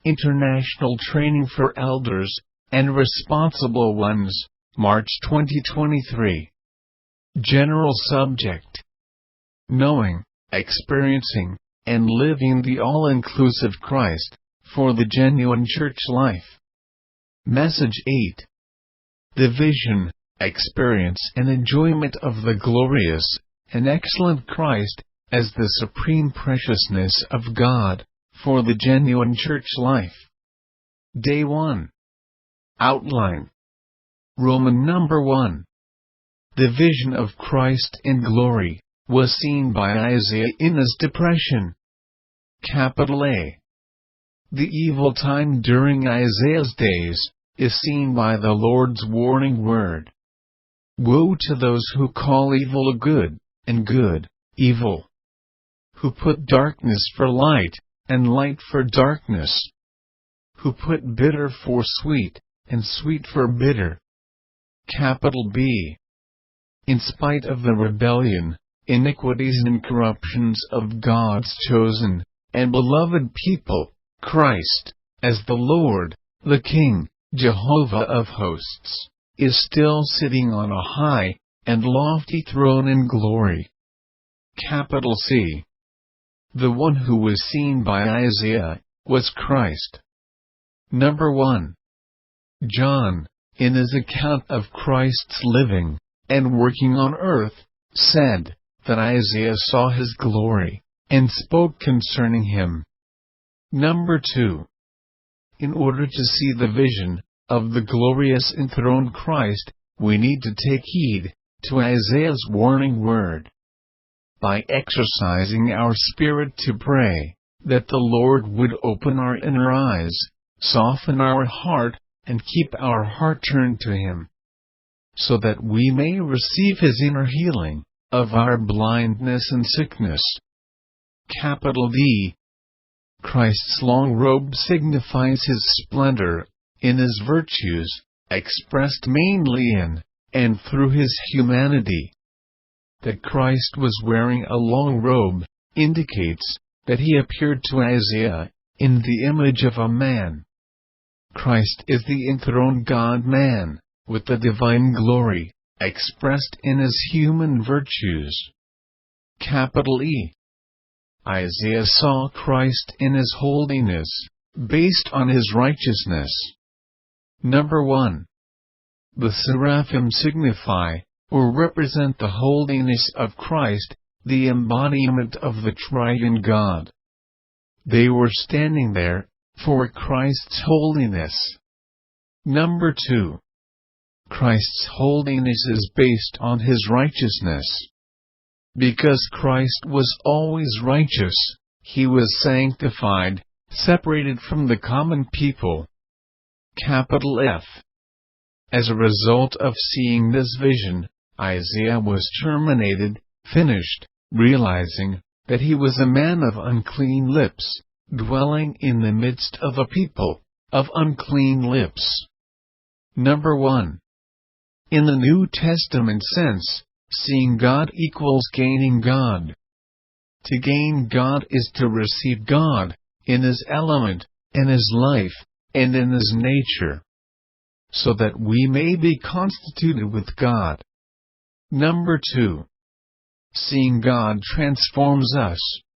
International Training for Elders and Responsible Ones, March 2023. General Subject: Knowing, Experiencing, and Living the All-Inclusive Christ for the Genuine Church Life. Message 8. The vision, experience and enjoyment of the glorious and excellent Christ as the supreme preciousness of God for the genuine church life. Day 1. Outline. Roman number 1. The vision of Christ in glory was seen by Isaiah in his depression. Capital A. The evil time during Isaiah's days is seen by the Lord's warning word. Woe to those who call evil good, and good, evil. Who put darkness for light, and light for darkness. Who put bitter for sweet, and sweet for bitter. Capital B. In spite of the rebellion, iniquities and corruptions of God's chosen and beloved people, Christ, as the Lord, the King, Jehovah of hosts, is still sitting on a high and lofty throne in glory. Capital C. The one who was seen by Isaiah was Christ. Number 1. John, in his account of Christ's living and working on earth, said that Isaiah saw his glory and spoke concerning him. Number 2. In order to see the vision of the glorious enthroned Christ, we need to take heed to Isaiah's warning word. By exercising our spirit to pray, that the Lord would open our inner eyes, soften our heart, and keep our heart turned to Him, so that we may receive His inner healing of our blindness and sickness. Capital D. Christ's long robe signifies His splendor in His virtues, expressed mainly in and through His humanity. That Christ was wearing a long robe indicates that He appeared to Isaiah in the image of a man. Christ is the enthroned God-man, with the divine glory expressed in His human virtues. Capital E. Isaiah saw Christ in His holiness, based on His righteousness. Number 1. The seraphim signify or represent the holiness of Christ, the embodiment of the triune God. They were standing there for Christ's holiness. Number 2. Christ's holiness is based on His righteousness. Because Christ was always righteous, He was sanctified, separated from the common people. Capital F. As a result of seeing this vision, Isaiah was terminated, finished, realizing that he was a man of unclean lips, dwelling in the midst of a people of unclean lips. Number 1. In the New Testament sense, seeing God equals gaining God. To gain God is to receive God in His element, in His life, and in His nature, so that we may be constituted with God. Number 2. Seeing God transforms us,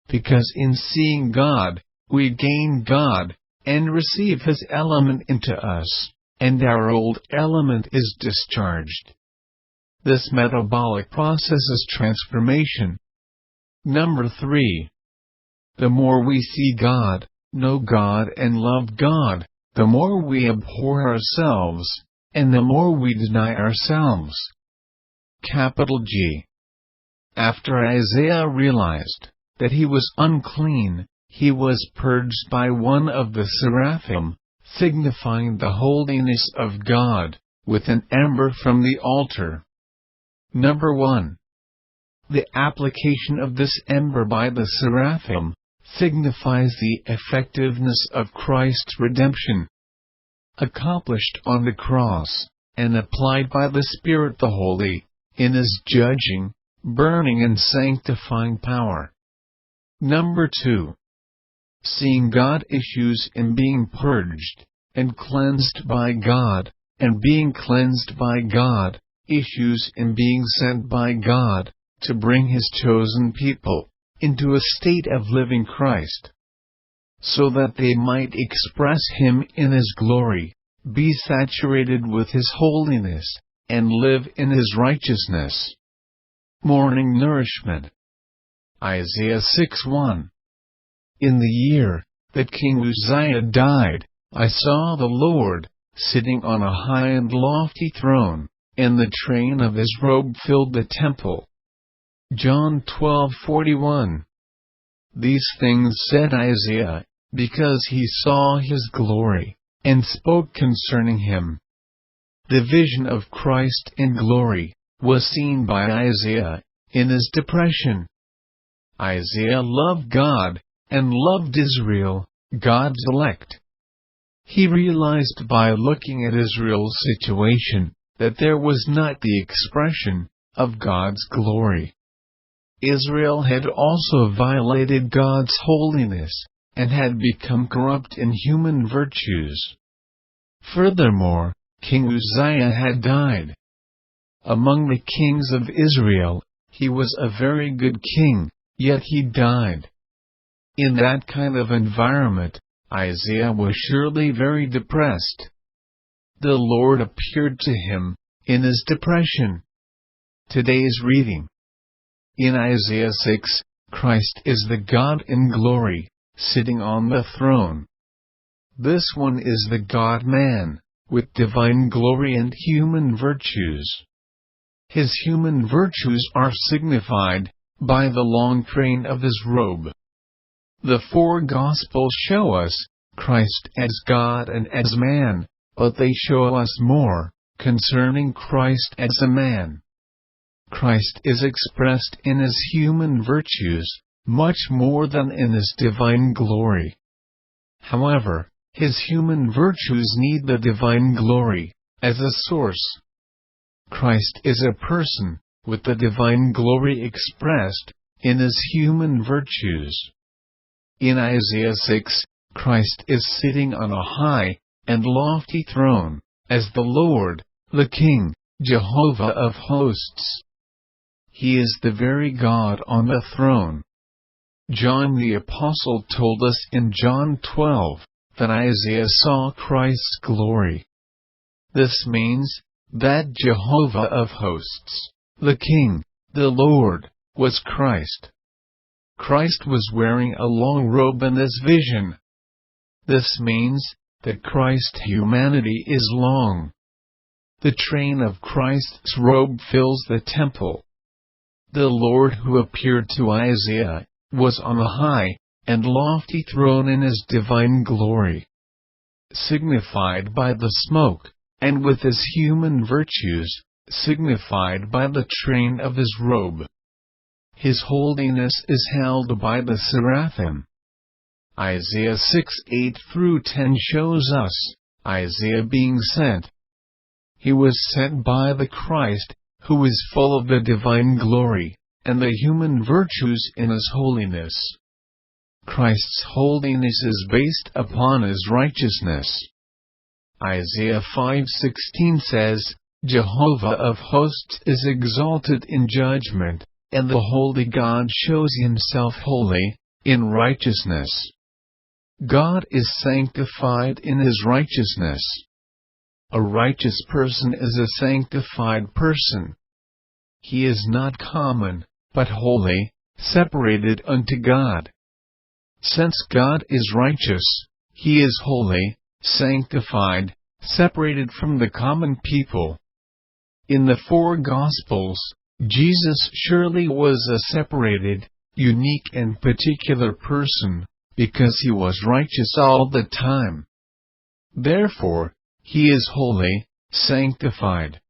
because in seeing God, we gain God, and receive His element into us, and our old element is discharged. This metabolic process is transformation. Number 3. The more we see God, know God and love God, the more we abhor ourselves, and the more we deny ourselves. Capital G. After Isaiah realized that he was unclean, he was purged by one of the seraphim, signifying the holiness of God, with an ember from the altar. Number 1. The application of this ember by the seraphim signifies the effectiveness of Christ's redemption, accomplished on the cross, and applied by the Spirit the Holy, in His judging, burning and sanctifying power. Number 2. Seeing God issues in being purged and cleansed by God, and being cleansed by God issues in being sent by God to bring His chosen people into a state of living Christ, so that they might express Him in His glory, be saturated with His holiness, and live in His righteousness. Morning nourishment. Isaiah 6:1. In the year that King Uzziah died, I saw the Lord sitting on a high and lofty throne, and the train of His robe filled the temple. John 12:41. These things said Isaiah, because he saw His glory, and spoke concerning Him. The vision of Christ in glory was seen by Isaiah in his depression. Isaiah loved God and loved Israel, God's elect. He realized by looking at Israel's situation that there was not the expression of God's glory. Israel had also violated God's holiness and had become corrupt in human virtues. Furthermore, King Uzziah had died. Among the kings of Israel, he was a very good king, yet he died. In that kind of environment, Isaiah was surely very depressed. The Lord appeared to him in his depression. Today's reading. In Isaiah 6, Christ is the God in glory, sitting on the throne. This one is the God-man, with divine glory and human virtues. His human virtues are signified by the long train of His robe. The four Gospels show us Christ as God and as man, but they show us more concerning Christ as a man. Christ is expressed in His human virtues much more than in His divine glory. However, His human virtues need the divine glory as a source. Christ is a person with the divine glory expressed in His human virtues. In Isaiah 6, Christ is sitting on a high and lofty throne, as the Lord, the King, Jehovah of hosts. He is the very God on the throne. John the Apostle told us in John 12 that Isaiah saw Christ's glory. This means that Jehovah of hosts, the King, the Lord, was Christ. Christ was wearing a long robe in this vision. This means that Christ's humanity is long. The train of Christ's robe fills the temple. The Lord who appeared to Isaiah was on a high and lofty throne in His divine glory, signified by the smoke, and with His human virtues, signified by the train of His robe. His holiness is held by the seraphim. Isaiah 6:8-10 shows us Isaiah being sent. He was sent by the Christ, who is full of the divine glory and the human virtues in His holiness. Christ's holiness is based upon His righteousness. Isaiah 5:16 says, Jehovah of hosts is exalted in judgment, and the holy God shows Himself holy in righteousness. God is sanctified in His righteousness. A righteous person is a sanctified person. He is not common, but holy, separated unto God. Since God is righteous, He is holy, sanctified, separated from the common people. In the four Gospels, Jesus surely was a separated, unique and particular person, because He was righteous all the time. Therefore, He is holy, sanctified.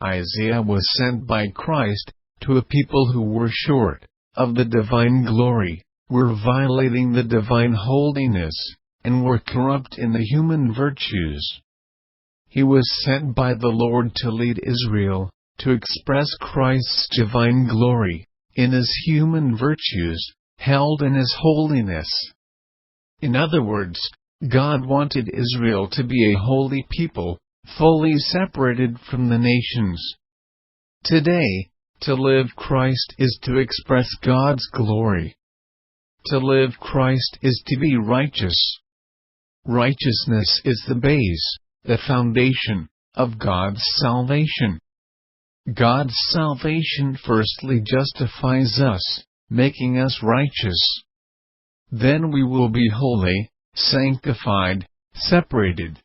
Isaiah was sent by Christ to a people who were short of the divine glory, were violating the divine holiness, and were corrupt in the human virtues. He was sent by the Lord to lead Israel, to express Christ's divine glory, in His human virtues, held in His holiness. In other words, God wanted Israel to be a holy people, fully separated from the nations. Today, to live Christ is to express God's glory. To live Christ is to be righteous. Righteousness is the base, the foundation, of God's salvation. God's salvation firstly justifies us, making us righteous. Then we will be holy, sanctified, separated.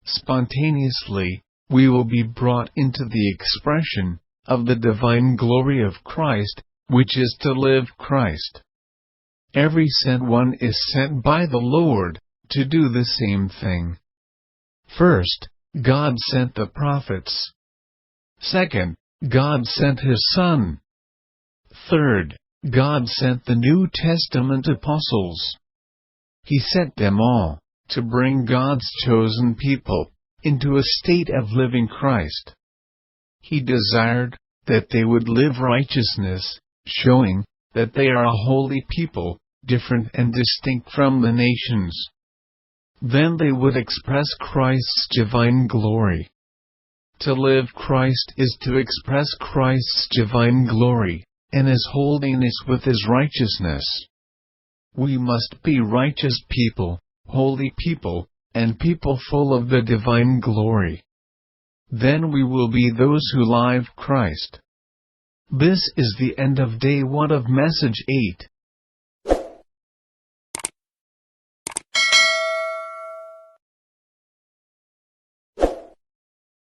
Spontaneously, we will be brought into the expression of the divine glory of Christ, which is to live Christ. Every sent one is sent by the Lord to do the same thing. First, God sent the prophets. Second, God sent His Son. Third, God sent the New Testament apostles. He sent them all to bring God's chosen people into a state of living Christ. He desired that they would live righteousness, showing that they are a holy people, different and distinct from the nations. Then they would express Christ's divine glory. To live Christ is to express Christ's divine glory, and His holiness with His righteousness. We must be righteous people, holy people, and people full of the divine glory. Then we will be those who live Christ. This is the end of Day 1 of Message 8.